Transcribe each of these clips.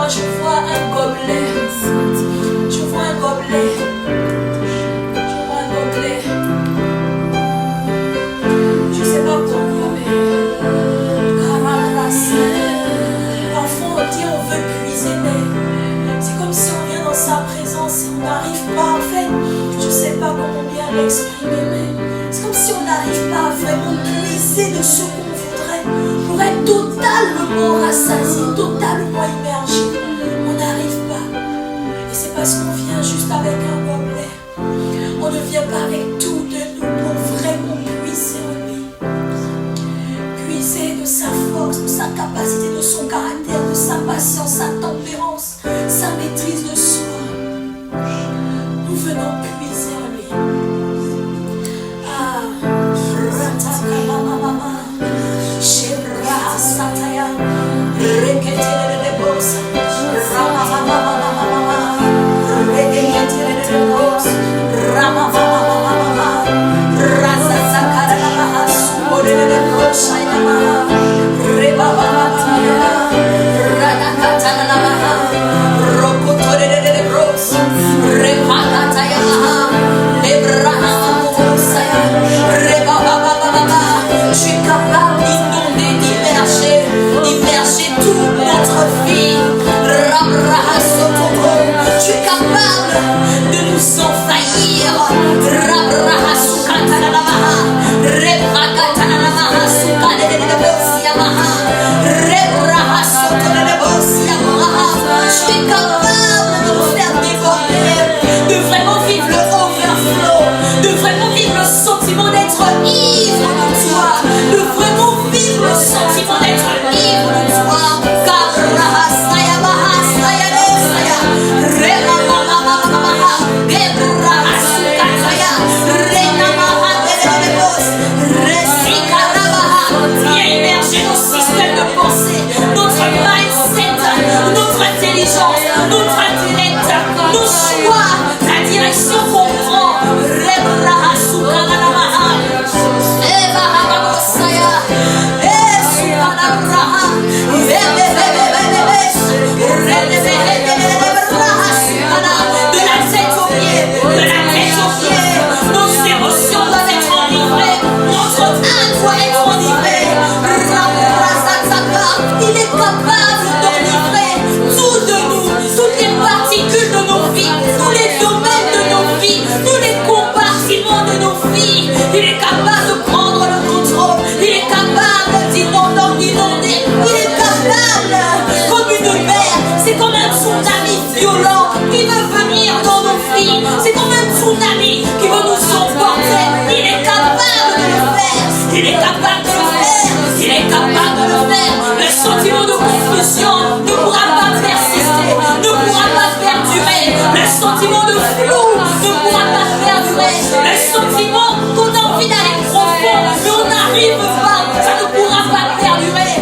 moi je vois un gobelet. Je vois un gobelet. Je vois un gobelet. Je sais pas pour vous, mais parfois on dit on veut puiser, mais c'est comme si on vient dans sa présence et on n'arrive pas, en fait, je sais pas comment bien l'exprimer, mais c'est comme si on n'arrive pas à vraiment puiser de ce qu'on voudrait pour être totalement rassasié, totalement immergé. On n'arrive pas. Et c'est parce qu'on vient juste avec un gobelet. On ne vient pas avec tout de nous pour vraiment puiser en lui. Puiser de sa force, de sa capacité, de son caractère, de sa patience, sa tempérance, sa maîtrise de soi. Nous venons puiser en lui. Ah, Sataya, je suis capable d'inonder, d'immerger toute notre vie. Je suis capable de nous envahir. Je suis capable de nous faire déborder, de vraiment vivre le overflow, de vraiment vivre le sentiment d'être ivre de toi, de vraiment vivre le sentiment d'être ivre de toi. Viens immerger nos systèmes de pensée, notre mindset, notre intelligence, notre intellect, nos choix, la direction qu'on prend. De la tête aux pieds, nos émotions doivent être enivrées, notre âme doit être enivrée. Il est capable d'enivrer tout de nous, toutes les particules de nos vies, tous les domaines de nos vies, tous les compartiments de nos vies. Il est capable de prendre le contrôle, il est capable d'inonder, il est capable comme une mer. C'est comme un tsunami violent qui veut venir dans nos vies, c'est comme un tsunami qui veut nous emporter. Il est capable de le faire, il est capable de le faire, il est capable de le faire. Le sentiment de confusion ne pourra pas persister, ne pourra pas perdurer. Le sentiment de flou ne pourra pas perdurer. Le sentiment qu'on a envie d'aller profond, mais on n'arrive pas, ça ne pourra pas perdurer.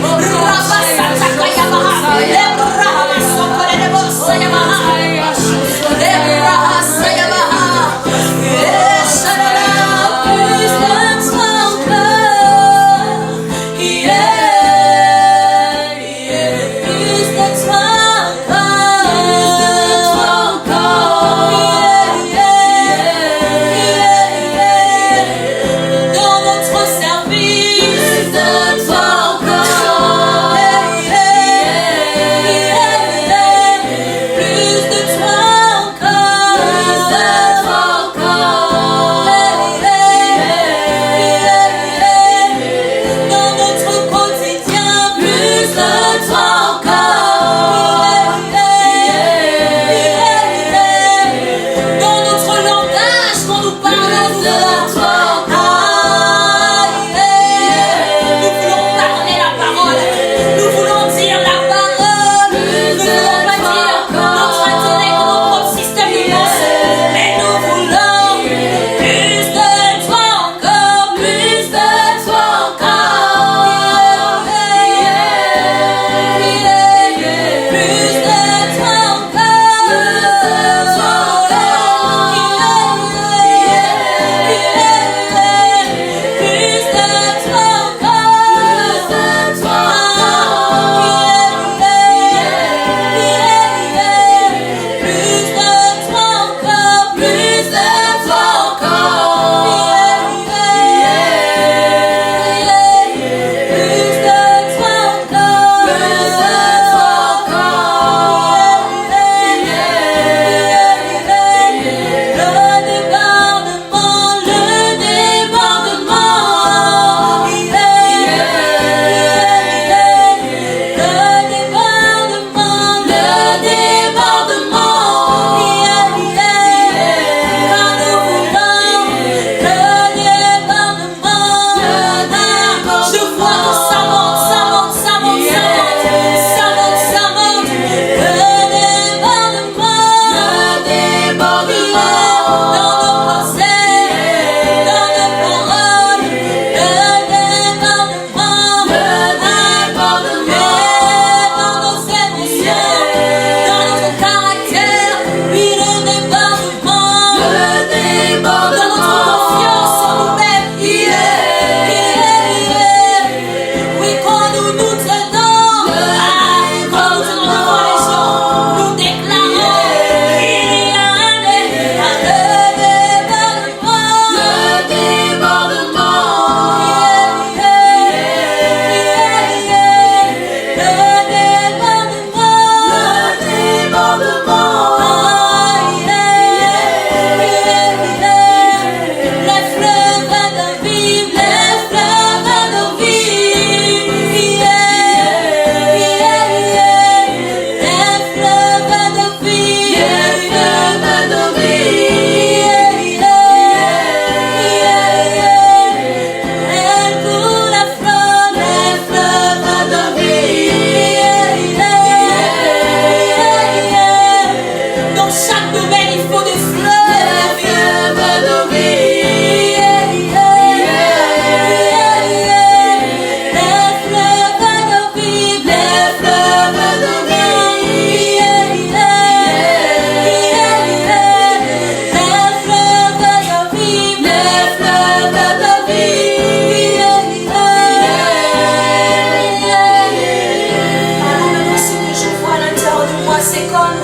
c'est comme,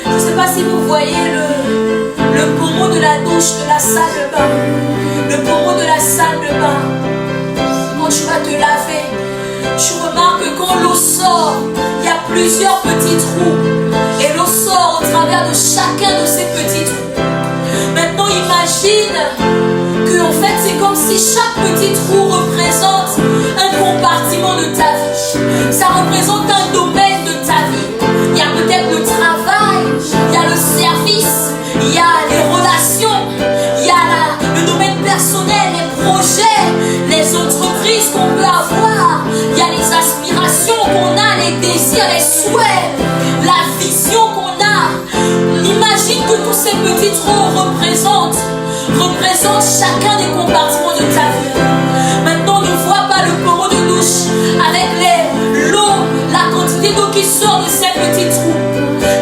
je ne sais pas si vous voyez le pommeau de la douche, de la salle de bain. Le pommeau de la salle de bain. Quand tu vas te laver, tu remarques que quand l'eau sort, il y a plusieurs petits trous. Et l'eau sort au travers de chacun de ces petits trous. Maintenant, imagine que en fait, c'est comme si chaque petit trou représente un compartiment de ta vie. Ça représente un domaine de ta vie. Il y a peut-être le travail, il y a le service, il y a les relations, il y a le domaine personnel, les projets, les entreprises qu'on peut avoir, il y a les aspirations qu'on a, les désirs, les souhaits, la vision qu'on a. Imagine que tous ces petits trous représentent chacun des compartiments de ta vie. Maintenant, ne vois pas le pommeau de douche avec l'eau, la quantité d'eau qui sort de ces petits trous.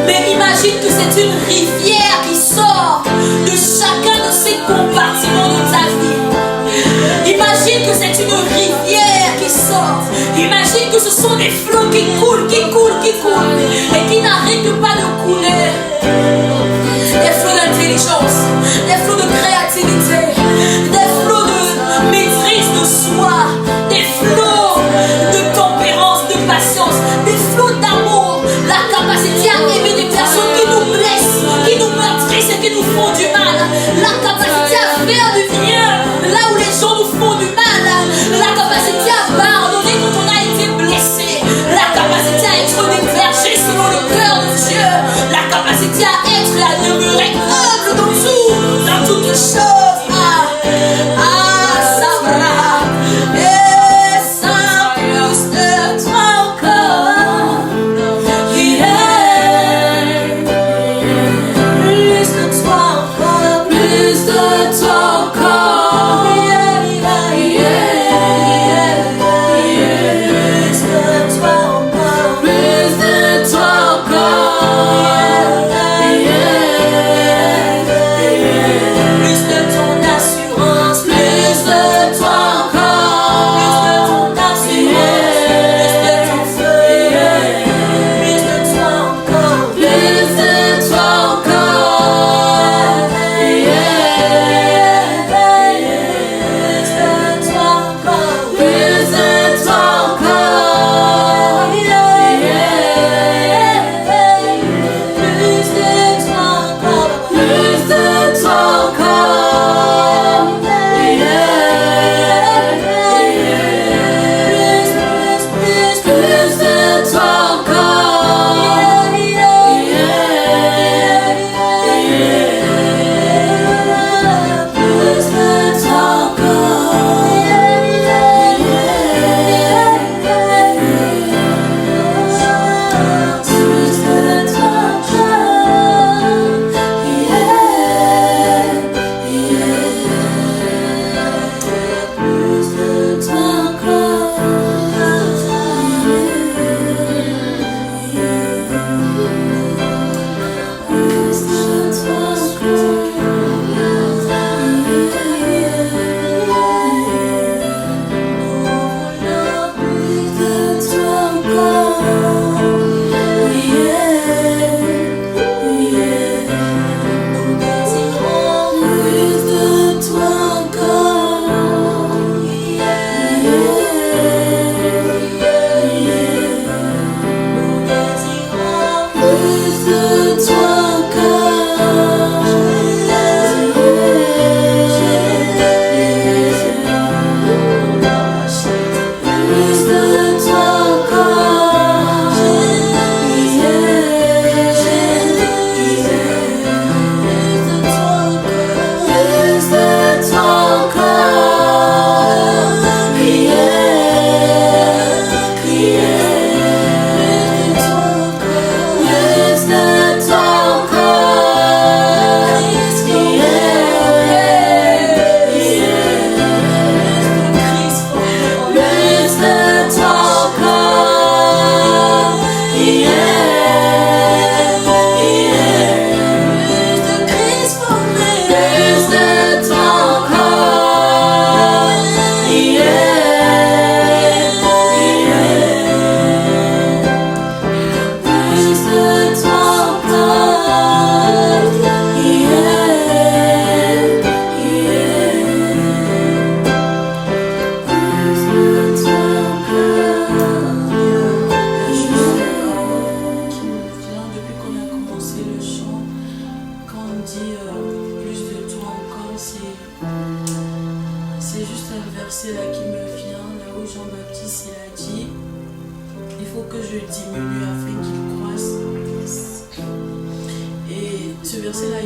Mais imagine que c'est une rivière qui sort de chacun de ces compartiments de ta vie. Imagine que c'est une rivière qui sort. Imagine que ce sont des flots qui coulent, et qui n'arrêtent pas de couler. Des flots d'intelligence, des flots de créativité, des flots de maîtrise de soi, des flots de tempérance, de patience, des flots d'amour, la capacité à aimer des personnes qui nous blessent, qui nous meurtrissent et qui nous font du mal, la capacité à faire du bien là où les gens nous font du mal, la capacité à pardonner quand on a été blessé, la capacité à être des bergers selon le cœur de Dieu, la capacité à être et à demeurer humble dans toutes choses. verset-là qui me vient, là où Jean-Baptiste il a dit, il faut que je diminue afin qu'il croisse. Et ce verset-là,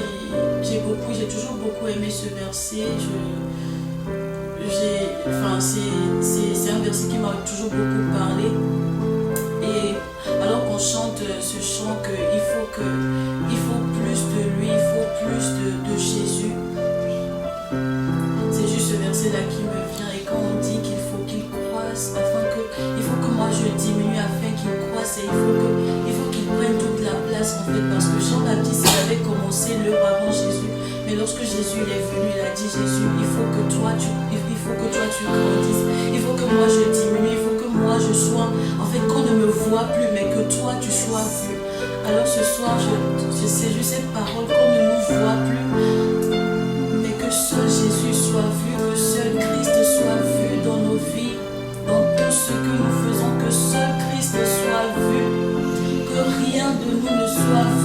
j'ai toujours beaucoup aimé ce verset. C'est un verset qui m'a toujours beaucoup parlé. Et alors qu'on chante ce chant qu'il faut plus de lui, il faut plus de Jésus. C'est juste ce verset-là qui me vient. Et quand on dit qu'il faut qu'il croisse, il faut que moi je diminue afin qu'il croisse, et il faut qu'il prenne toute la place en fait, parce que Jean-Baptiste il avait commencé l'œuvre avant Jésus. Mais lorsque Jésus il est venu, il a dit Jésus, il faut que toi tu grandisses, il faut que moi je diminue, il faut que moi je sois, en fait qu'on ne me voit plus, mais que toi tu sois vu. Alors ce soir, c'est juste cette parole, qu'on ne nous voit plus, mais que seul Jésus soit vu, que seul Christ soit vu dans nos vies, dans tout ce que nous faisons, que seul Christ soit vu, que rien de nous ne soit vu.